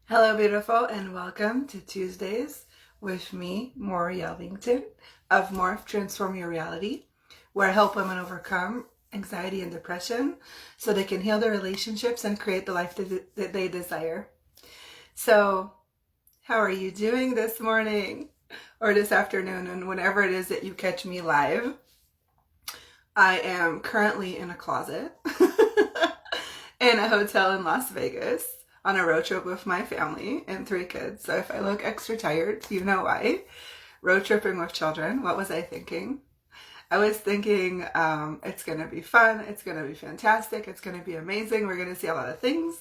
Hello, beautiful, and welcome to Tuesdays with me, Maury Elvington of Morph Transform Your Reality, where I help women overcome anxiety and depression so they can heal their relationships and create the life that they desire. So, how are you doing this morning or this afternoon, and whenever it is that you catch me live? I am currently in a closet in a hotel in Las Vegas on a road trip with my family and 3 kids. So if I look extra tired, you know why. Road tripping with children. What was I thinking? I was thinking it's going to be fun. It's going to be fantastic. It's going to be amazing. We're going to see a lot of things.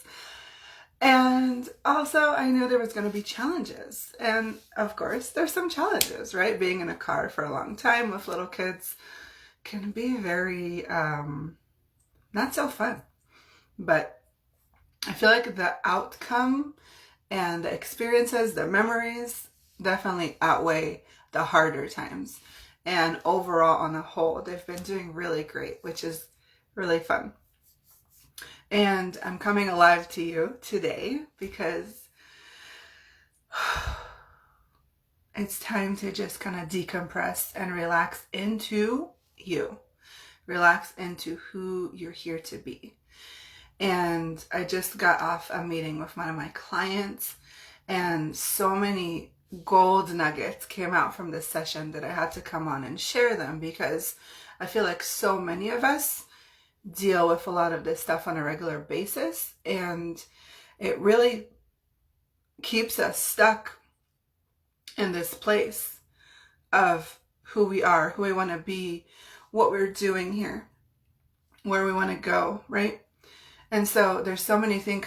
And also I knew there was going to be challenges. And of course, there's some challenges, right? Being in a car for a long time with little kids can be very not so fun. But I feel like the outcome and the experiences, the memories definitely outweigh the harder times. And overall, on the whole, they've been doing really great, which is really fun. And I'm coming alive to you today because it's time to just kind of decompress and relax into you. Relax into who you're here to be. And I just got off a meeting with one of my clients, and so many gold nuggets came out from this session that I had to come on and share them, because I feel like so many of us deal with a lot of this stuff on a regular basis, and it really keeps us stuck in this place of who we are, who we want to be, what we're doing here, where we want to go, right? And so there's so many things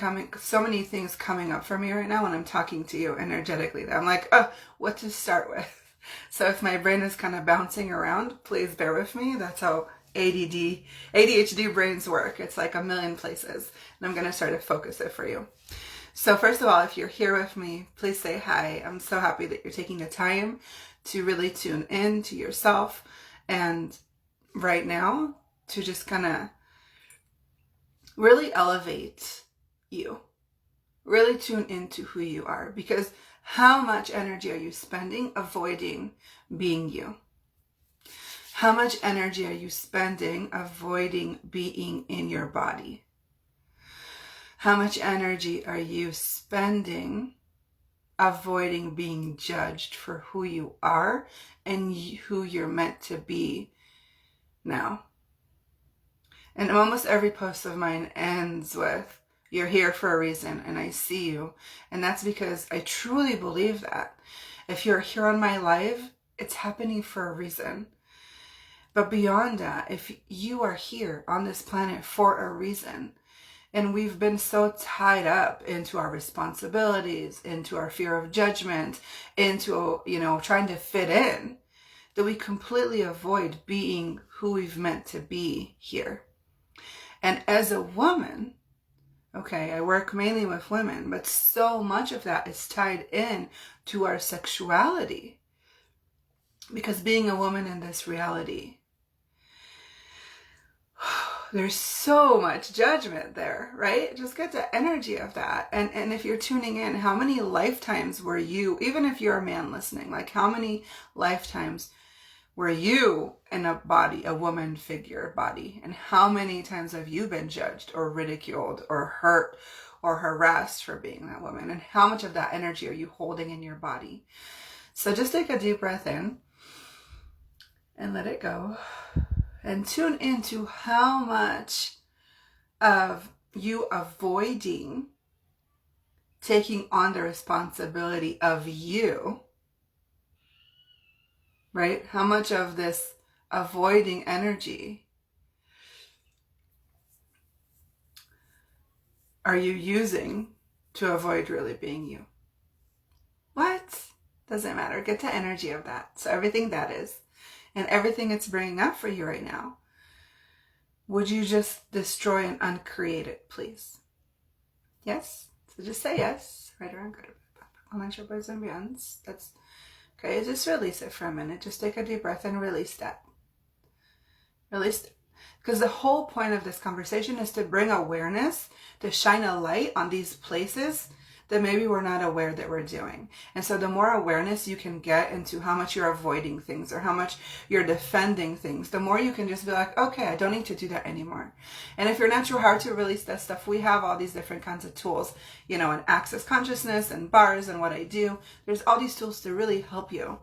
coming up for me right now when I'm talking to you energetically that I'm like, oh, what to start with. So if my brain is kind of bouncing around, please bear with me. That's how ADHD brains work. It's like a million places, and I'm going to start to focus it for you. So first of all, if you're here with me, please say hi. I'm so happy that you're taking the time to really tune in to yourself, and right now to just kind of really elevate you. Really tune into who you are, because how much energy are you spending avoiding being you? How much energy are you spending avoiding being in your body? How much energy are you spending avoiding being judged for who you are and who you're meant to be now? And almost every post of mine ends with, you're here for a reason and I see you. And that's because I truly believe that. If you're here on my live, it's happening for a reason. But beyond that, if you are here on this planet for a reason, and we've been so tied up into our responsibilities, into our fear of judgment, into, trying to fit in, that we completely avoid being who we've meant to be here. And as a woman, okay, I work mainly with women, but so much of that is tied in to our sexuality. Because being a woman in this reality, there's so much judgment there, right? Just get the energy of that. And if you're tuning in, how many lifetimes were you, even if you're a man listening, like how many lifetimes were you in a body, a woman figure body? And how many times have you been judged or ridiculed or hurt or harassed for being that woman? And how much of that energy are you holding in your body? So just take a deep breath in and let it go. And tune into how much of you avoiding taking on the responsibility of you, right? How much of this avoiding energy are you using to avoid really being you? What? Doesn't matter. Get the energy of that. So everything that is, and everything it's bringing up for you right now, would you just destroy and uncreate it, please? Yes? So just say yes. Right around good. That's okay. Just release it for a minute. Just take a deep breath and release that. Release it. Because the whole point of this conversation is to bring awareness, to shine a light on these places that maybe we're not aware that we're doing. And so the more awareness you can get into how much you're avoiding things or how much you're defending things, the more you can just be like, okay, I don't need to do that anymore. And if you're not sure how to release that stuff, we have all these different kinds of tools, you know, and Access Consciousness and bars and what I do. There's all these tools to really help you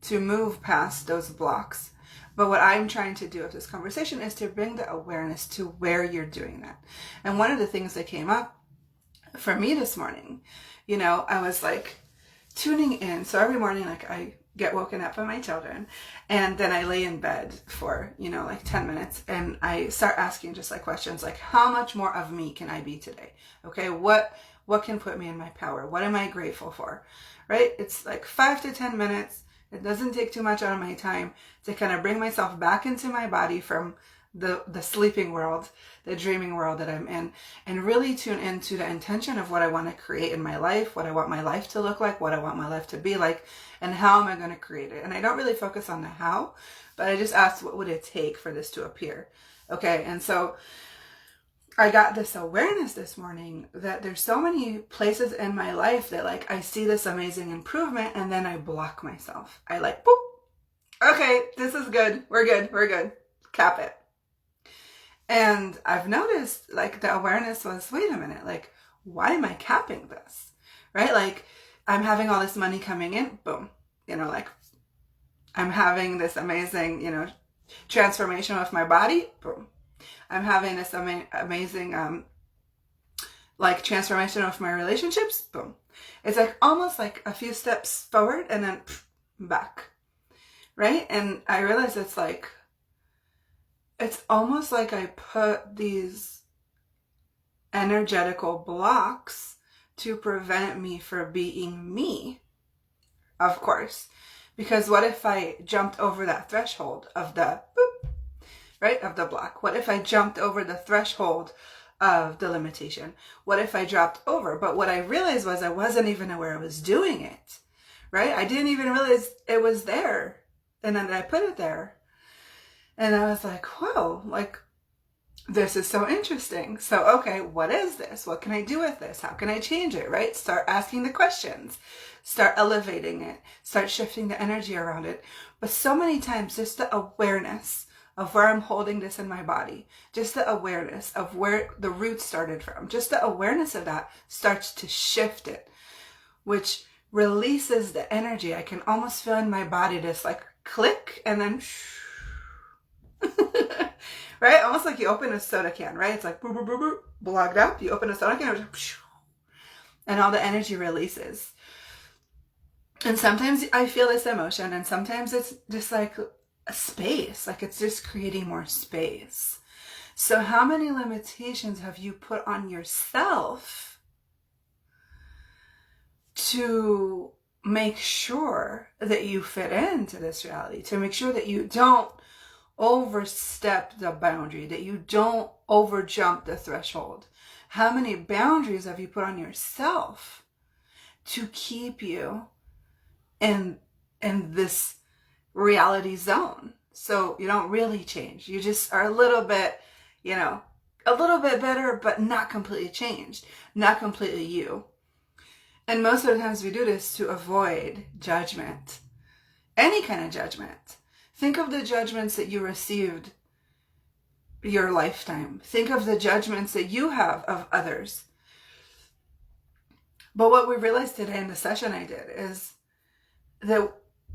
to move past those blocks. But what I'm trying to do with this conversation is to bring the awareness to where you're doing that. And one of the things that came up for me this morning, you know, I was like tuning in. So every morning, like I get woken up by my children and then I lay in bed for, you know, like 10 minutes and I start asking just like questions like, how much more of me can I be today? Okay. What can put me in my power? What am I grateful for? Right? It's like 5 to 10 minutes. It doesn't take too much out of my time to kind of bring myself back into my body from the sleeping world, the dreaming world that I'm in, and really tune into the intention of what I want to create in my life, what I want my life to look like, what I want my life to be like, and how am I going to create it. And I don't really focus on the how, but I just ask, what would it take for this to appear? Okay, and so I got this awareness this morning that there's so many places in my life that like I see this amazing improvement and then I block myself. I like, boop, okay, this is good. We're good. Cap it. And I've noticed like the awareness was, wait a minute, like, why am I capping this? Right? Like I'm having all this money coming in, boom, you know, like I'm having this amazing, you know, transformation with my body, boom. I'm having this amazing, like transformation of my relationships. Boom. It's like almost like a few steps forward and then back. Right. And I realize it's almost like I put these energetical blocks to prevent me from being me. Of course, because what if I jumped over that threshold of the boop, right, of the block? What if I jumped over the threshold of the limitation? What if I dropped over? But what I realized was I wasn't even aware I was doing it, right? I didn't even realize it was there. And then I put it there. And I was like, whoa, like, this is so interesting. So, okay, what is this? What can I do with this? How can I change it, right? Start asking the questions. Start elevating it. Start shifting the energy around it. But so many times, just the awareness of where I'm holding this in my body, just the awareness of where the root started from, just the awareness of that starts to shift it, which releases the energy. I can almost feel in my body this like click and then right? Almost like you open a soda can, right? It's like boop, boop, boop, boop, blocked up. You open a soda can and all the energy releases. And sometimes I feel this emotion and sometimes it's just like a space, like it's just creating more space. So how many limitations have you put on yourself to make sure that you fit into this reality, to make sure that you don't overstep the boundary, that you don't overjump the threshold? How many boundaries have you put on yourself to keep you in this reality zone? So you don't really change. You just are a little bit, you know, a little bit better, but not completely changed, not completely you. And most of the times we do this to avoid judgment, any kind of judgment. Think of the judgments that you received your lifetime. Think of the judgments that you have of others. But what we realized today in the session I did is that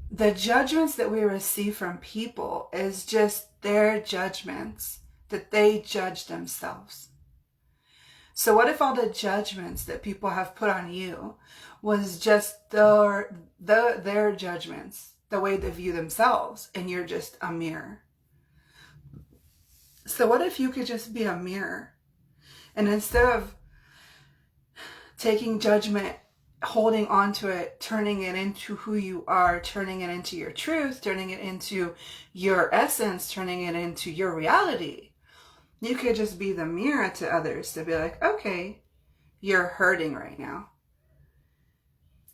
the judgments that we receive from people is just their judgments that they judge themselves. So what if all the judgments that people have put on you was just their judgments, the way they view themselves, and you're just a mirror? So what if you could just be a mirror, and instead of taking judgment, holding on to it, turning it into who you are, turning it into your truth, turning it into your essence, turning it into your reality, you could just be the mirror to others to be like, okay, you're hurting right now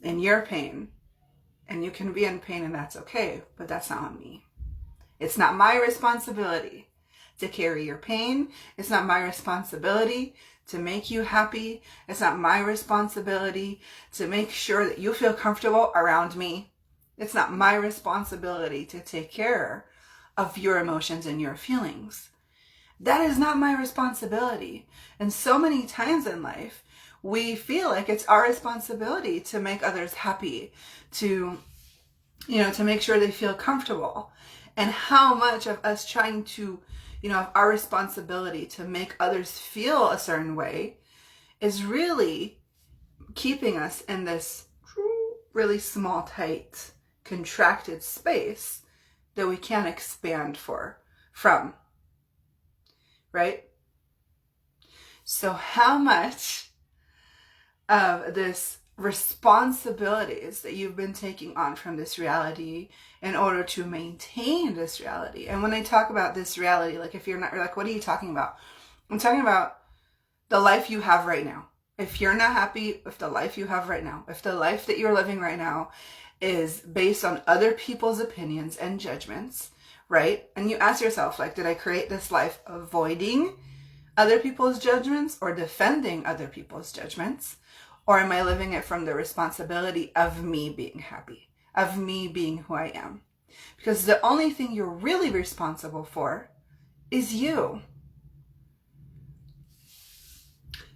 and you're pain, and you can be in pain and that's okay, but that's not on me. It's not my responsibility to carry your pain. It's not my responsibility to make you happy. It's not my responsibility to make sure that you feel comfortable around me. It's not my responsibility to take care of your emotions and your feelings. That is not my responsibility. And so many times in life, we feel like it's our responsibility to make others happy, to make sure they feel comfortable. And how much of us trying to, of our responsibility to make others feel a certain way is really keeping us in this really small, tight, contracted space that we can't expand from, right? So how much of this responsibilities that you've been taking on from this reality in order to maintain this reality? And when I talk about this reality, like if you're not, like, what are you talking about? I'm talking about the life you have right now. If you're not happy with the life you have right now, if the life that you're living right now is based on other people's opinions and judgments, right? And you ask yourself, like, did I create this life avoiding other people's judgments or defending other people's judgments? Or am I living it from the responsibility of me being happy, of me being who I am? Because the only thing you're really responsible for is you.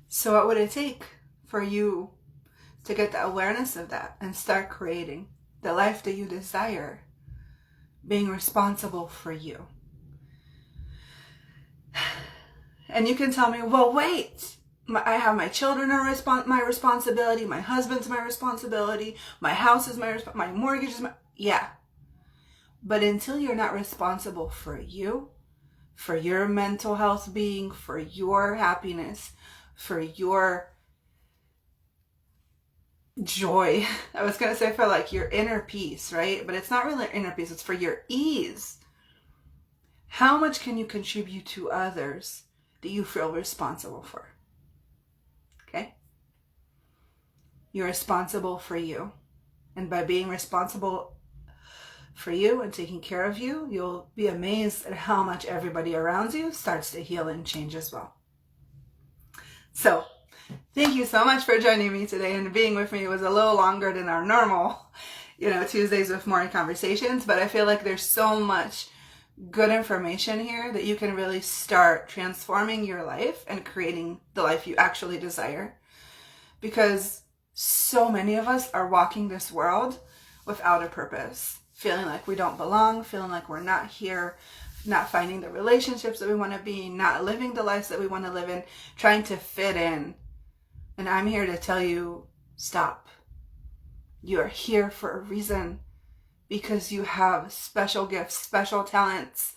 So what would it take for you to get the awareness of that and start creating the life that you desire, being responsible for you? And you can tell me, well, wait, I have my children are my responsibility, my husband's my responsibility, my house is my mortgage is yeah. But until you're not responsible for you, for your mental health being, for your happiness, for your joy, I was going to say for like your inner peace, right? But it's not really inner peace, it's for your ease. How much can you contribute to others that you feel responsible for? Okay? You're responsible for you. And by being responsible for you and taking care of you, you'll be amazed at how much everybody around you starts to heal and change as well. So, thank you so much for joining me today and being with me. It was a little longer than our normal, Tuesdays with Morning Conversations, but I feel like there's so much good information here that you can really start transforming your life and creating the life you actually desire. Because so many of us are walking this world without a purpose, feeling like we don't belong, feeling like we're not here, not finding the relationships that we want to be, not living the lives that we want to live in, trying to fit in. And I'm here to tell you, stop. You are here for a reason, because you have special gifts, special talents,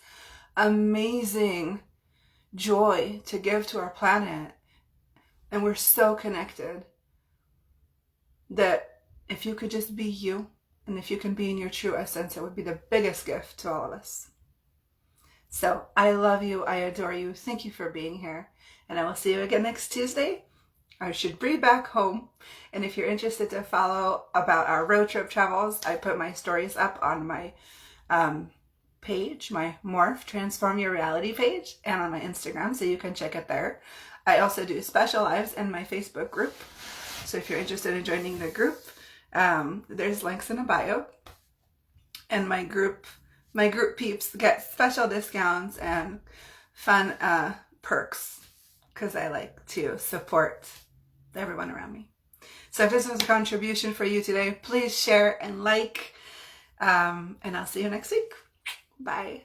amazing joy to give to our planet. And we're so connected that if you could just be you, and if you can be in your true essence, it would be the biggest gift to all of us. So I love you. I adore you. Thank you for being here. And I will see you again next Tuesday. I should be back home. And if you're interested to follow about our road trip travels, I put my stories up on my page, my Morph Transform Your Reality page, and on my Instagram, so you can check it there. I also do special lives in my Facebook group. So if you're interested in joining the group, there's links in the bio. And my group peeps get special discounts and fun perks, because I like to support everyone around me. So if this was a contribution for you today, please share and like, and I'll see you next week. Bye.